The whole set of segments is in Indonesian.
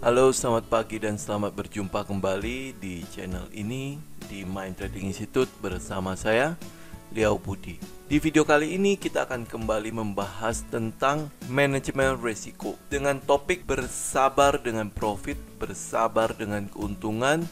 Halo, selamat pagi dan selamat berjumpa kembali di channel ini di Mind Trading Institute bersama saya, Liao Budi. Di video kali ini kita akan kembali membahas tentang manajemen risiko dengan topik bersabar dengan profit, bersabar dengan keuntungan,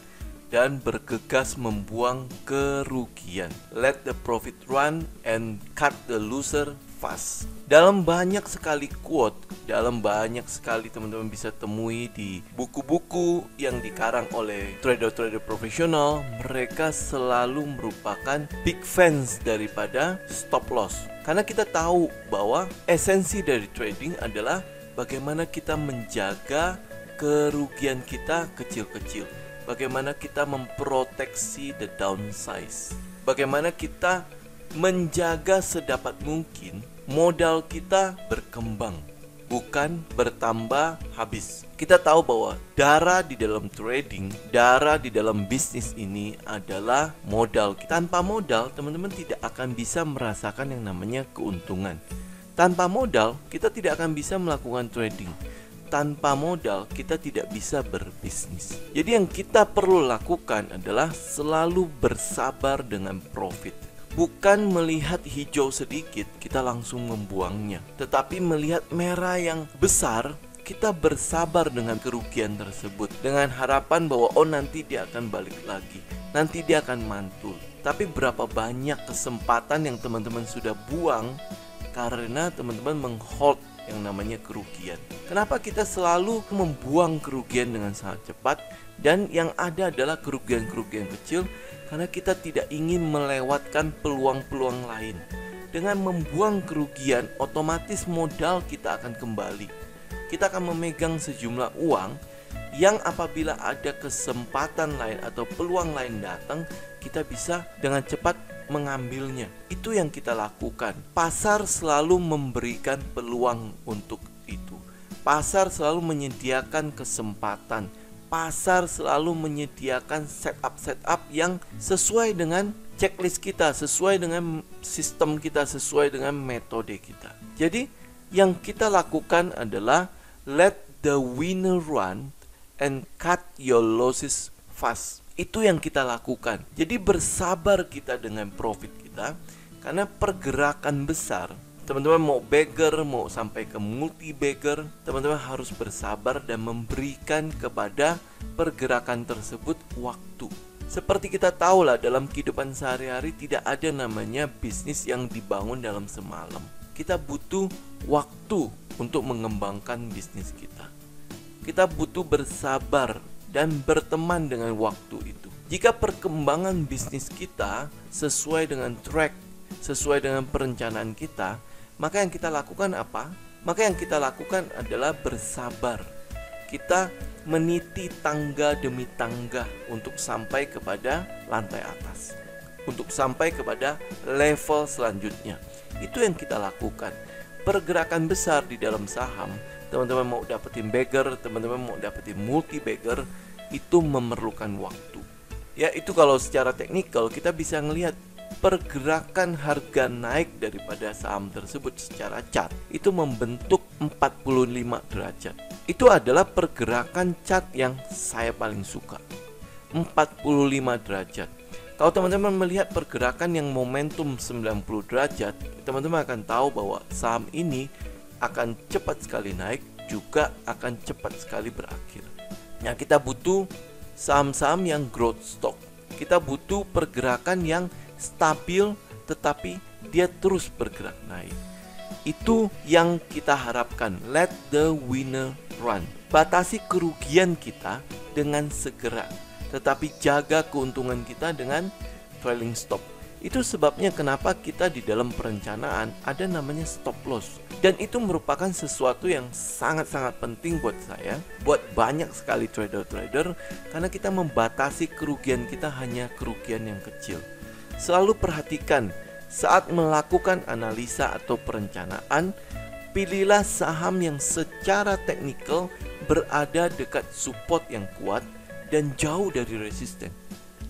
dan bergegas membuang kerugian. Let the profit run and cut the loser fast. Dalam banyak sekali quote, dalam banyak sekali teman-teman bisa temui di buku-buku yang dikarang oleh trader-trader profesional, mereka selalu merupakan big fans daripada stop loss. Karena kita tahu bahwa esensi dari trading adalah bagaimana kita menjaga kerugian kita kecil-kecil. Bagaimana kita memproteksi the downside. Bagaimana kita menjaga sedapat mungkin modal kita berkembang, bukan bertambah habis. Kita tahu bahwa darah di dalam trading, darah di dalam bisnis ini adalah modal. Tanpa modal, teman-teman tidak akan bisa merasakan yang namanya keuntungan. Tanpa modal, kita tidak akan bisa melakukan trading. Tanpa modal, kita tidak bisa berbisnis. Jadi yang kita perlu lakukan adalah selalu bersabar dengan profit. Bukan melihat hijau sedikit, kita langsung membuangnya. Tetapi melihat merah yang besar, kita bersabar dengan kerugian tersebut. Dengan harapan bahwa nanti dia akan balik lagi. Nanti dia akan mantul. Tapi berapa banyak kesempatan yang teman-teman sudah buang karena teman-teman menghold yang namanya kerugian. Kenapa kita selalu membuang kerugian dengan sangat cepat, dan yang ada adalah kerugian-kerugian kecil karena kita tidak ingin melewatkan peluang-peluang lain. Dengan membuang kerugian, otomatis modal kita akan kembali. Kita akan memegang sejumlah uang yang apabila ada kesempatan lain atau peluang lain datang, kita bisa dengan cepat mengambilnya. Itu yang kita lakukan. Pasar selalu memberikan peluang untuk itu. Pasar selalu menyediakan kesempatan. Pasar selalu menyediakan setup yang sesuai dengan checklist kita, sesuai dengan sistem kita, sesuai dengan metode kita. Jadi yang kita lakukan adalah let the winner run and cut your losses fast. Itu yang kita lakukan. Jadi bersabar kita dengan profit kita, karena pergerakan besar, teman-teman mau bagger, mau sampai ke multi bagger, teman-teman harus bersabar dan memberikan kepada pergerakan tersebut waktu. Seperti kita tahu lah, dalam kehidupan sehari-hari tidak ada namanya bisnis yang dibangun dalam semalam. Kita butuh waktu untuk mengembangkan bisnis kita. Kita butuh bersabar dan berteman dengan waktu itu. Jika perkembangan bisnis kita sesuai dengan track, sesuai dengan perencanaan kita, maka yang kita lakukan apa? Maka yang kita lakukan adalah bersabar. Kita meniti tangga demi tangga untuk sampai kepada lantai atas, untuk sampai kepada level selanjutnya. Itu yang kita lakukan. Pergerakan besar di dalam saham, teman-teman mau dapetin bagger, teman-teman mau dapetin multi bagger, itu memerlukan waktu. Ya, itu kalau secara teknikal kita bisa ngelihat pergerakan harga naik daripada saham tersebut secara chart itu membentuk 45 derajat. Itu adalah pergerakan chart yang saya paling suka. 45 derajat. Kalau teman-teman melihat pergerakan yang momentum 90 derajat, teman-teman akan tahu bahwa saham ini akan cepat sekali naik, juga akan cepat sekali berakhir. Nah, kita butuh saham-saham yang growth stock. Kita butuh pergerakan yang stabil tetapi dia terus bergerak naik. Itu yang kita harapkan. Let the winner run. Batasi kerugian kita dengan segera, tetapi jaga keuntungan kita dengan trailing stop. Itu sebabnya kenapa kita di dalam perencanaan ada namanya stop loss. Dan itu merupakan sesuatu yang sangat-sangat penting buat saya, buat banyak sekali trader-trader, karena kita membatasi kerugian kita hanya kerugian yang kecil. Selalu perhatikan saat melakukan analisa atau perencanaan, pilihlah saham yang secara teknikal berada dekat support yang kuat dan jauh dari resisten.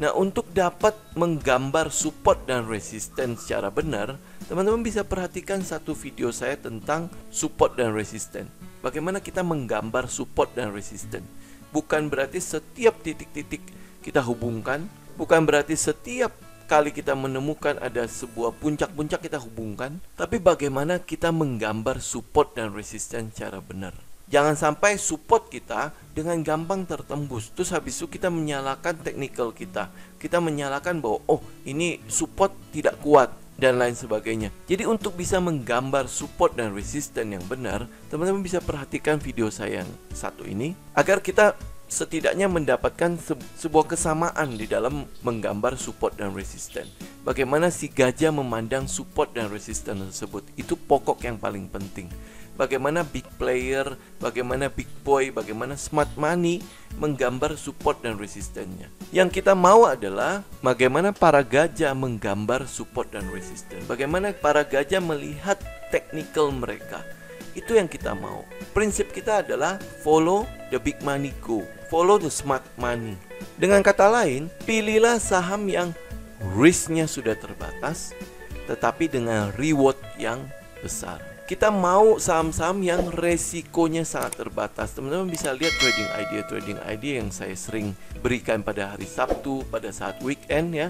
Nah, untuk dapat menggambar support dan resisten secara benar, teman-teman bisa perhatikan satu video saya tentang support dan resisten. bagaimana kita menggambar support dan resistance. Bukan berarti setiap titik-titik kita hubungkan, bukan berarti setiap kali kita menemukan ada sebuah puncak-puncak kita hubungkan, tapi bagaimana kita menggambar support dan resistance secara benar. Jangan sampai support kita dengan gampang tertembus, terus habis itu kita menyalahkan technical kita. Kita menyalahkan bahwa oh ini support tidak kuat dan lain sebagainya. Jadi untuk bisa menggambar support dan resistance yang benar, teman-teman bisa perhatikan video saya yang satu ini agar kita setidaknya mendapatkan sebuah kesamaan di dalam menggambar support dan resistance. Bagaimana si gajah memandang support dan resistance tersebut, itu pokok yang paling penting. Bagaimana big player, bagaimana big boy, bagaimana smart money menggambar support dan resistennya. Yang kita mau adalah bagaimana para gajah menggambar support dan resistance. Bagaimana para gajah melihat technical mereka. Itu yang kita mau. Prinsip kita adalah follow the big money go, follow the smart money. Dengan kata lain, pilihlah saham yang risknya sudah terbatas, tetapi dengan reward yang besar. Kita mau saham-saham yang resikonya sangat terbatas. Teman-teman bisa lihat trading idea yang saya sering berikan pada hari Sabtu, pada saat weekend ya.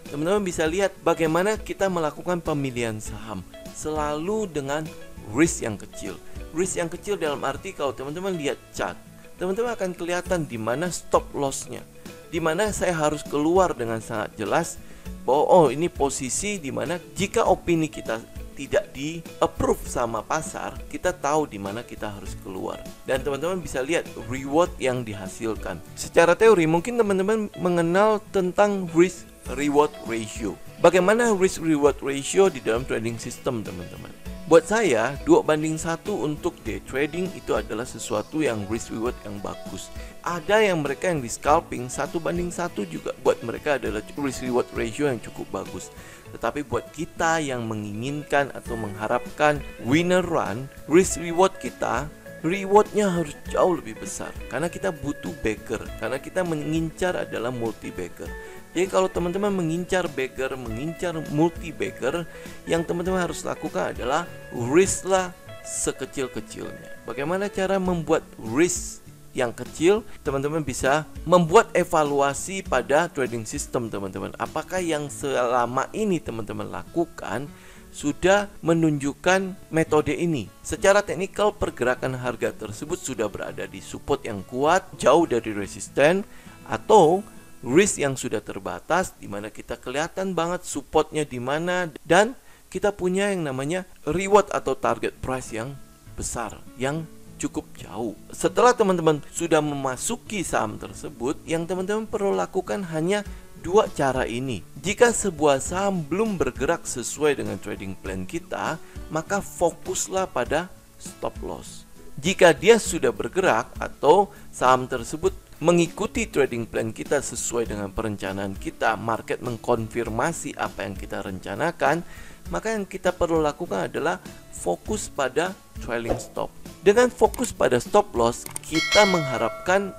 Teman-teman bisa lihat bagaimana kita melakukan pemilihan saham selalu dengan risk yang kecil. Risk yang kecil dalam arti kalau teman-teman lihat chart, teman-teman akan kelihatan di mana stop loss-nya, di mana saya harus keluar dengan sangat jelas bahwa oh ini posisi di mana jika opini kita tidak di approve sama pasar, kita tahu di mana kita harus keluar. Dan teman-teman bisa lihat reward yang dihasilkan. Secara teori mungkin teman-teman mengenal tentang risk reward ratio. Bagaimana risk reward ratio di dalam trading system, teman-teman? Buat saya 2:1 untuk day trading itu adalah sesuatu yang risk reward yang bagus. Ada yang mereka yang di scalping 1:1 juga buat mereka adalah risk reward ratio yang cukup bagus. Tetapi buat kita yang menginginkan atau mengharapkan winner run, risk reward kita rewardnya harus jauh lebih besar. Karena kita butuh backer, karena kita mengincar adalah multi backer. Jadi kalau teman-teman mengincar bagger, mengincar multi bagger, yang teman-teman harus lakukan adalah risklah sekecil-kecilnya. Bagaimana cara membuat risk yang kecil? Teman-teman bisa membuat evaluasi pada trading system teman-teman. Apakah yang selama ini teman-teman lakukan sudah menunjukkan metode ini? Secara teknikal pergerakan harga tersebut sudah berada di support yang kuat, jauh dari resisten, atau risk yang sudah terbatas, di mana kita kelihatan banget supportnya di mana, dan kita punya yang namanya reward atau target price yang besar, yang cukup jauh. Setelah teman-teman sudah memasuki saham tersebut, yang teman-teman perlu lakukan hanya dua cara ini. Jika sebuah saham belum bergerak sesuai dengan trading plan kita, maka fokuslah pada stop loss. Jika dia sudah bergerak atau saham tersebut mengikuti trading plan kita sesuai dengan perencanaan kita, market mengkonfirmasi apa yang kita rencanakan, maka yang kita perlu lakukan adalah fokus pada trailing stop. Dengan fokus pada stop loss, kita mengharapkan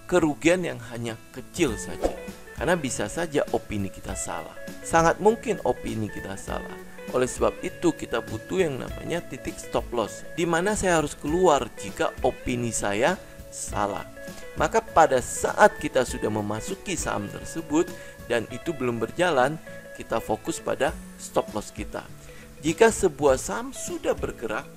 kerugian yang hanya kecil saja. Karena bisa saja opini kita salah. Sangat mungkin opini kita salah. Oleh sebab itu kita butuh yang namanya titik stop loss, di mana saya harus keluar jika opini saya salah. Maka pada saat kita sudah memasuki saham tersebut dan itu belum berjalan, kita fokus pada stop loss kita. Jika sebuah saham sudah bergerak,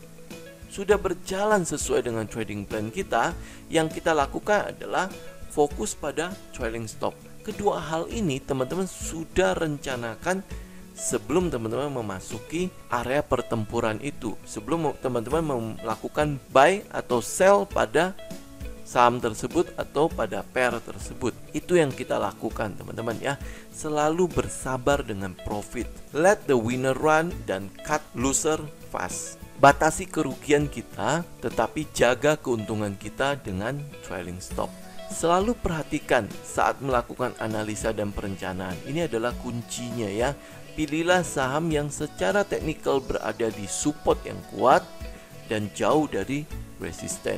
sudah berjalan sesuai dengan trading plan kita, yang kita lakukan adalah fokus pada trailing stop. Kedua hal ini teman-teman sudah rencanakan sebelum teman-teman memasuki area pertempuran itu, sebelum teman-teman melakukan buy atau sell pada saham tersebut atau pada pair tersebut. Itu yang kita lakukan teman-teman ya. Selalu bersabar dengan profit. Let the winner run dan cut loser fast. Batasi kerugian kita, tetapi jaga keuntungan kita dengan trailing stop. Selalu perhatikan saat melakukan analisa dan perencanaan. Ini adalah kuncinya ya. Pilihlah saham yang secara teknikal berada di support yang kuat dan jauh dari resisten.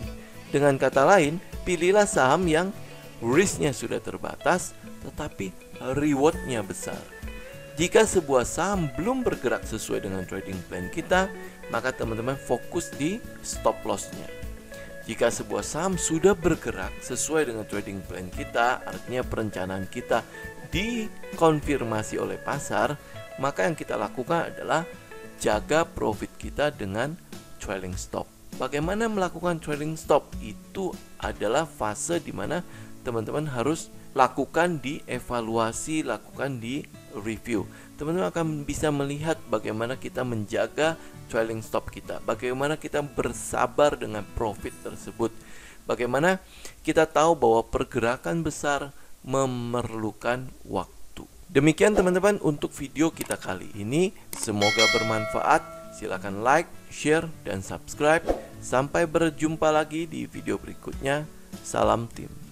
Dengan kata lain, pilihlah saham yang risknya sudah terbatas tetapi rewardnya besar. Jika sebuah saham belum bergerak sesuai dengan trading plan kita, maka teman-teman fokus di stop lossnya. Jika sebuah saham sudah bergerak sesuai dengan trading plan kita, artinya perencanaan kita dikonfirmasi oleh pasar, maka yang kita lakukan adalah jaga profit kita dengan trailing stop. Bagaimana melakukan trailing stop? Itu adalah fase di mana teman-teman harus lakukan di evaluasi, lakukan di review. Teman-teman akan bisa melihat bagaimana kita menjaga trailing stop kita, bagaimana kita bersabar dengan profit tersebut, bagaimana kita tahu bahwa pergerakan besar memerlukan waktu. Demikian teman-teman untuk video kita kali ini, semoga bermanfaat. Silakan like, share, dan subscribe. Sampai berjumpa lagi di video berikutnya. Salam tim.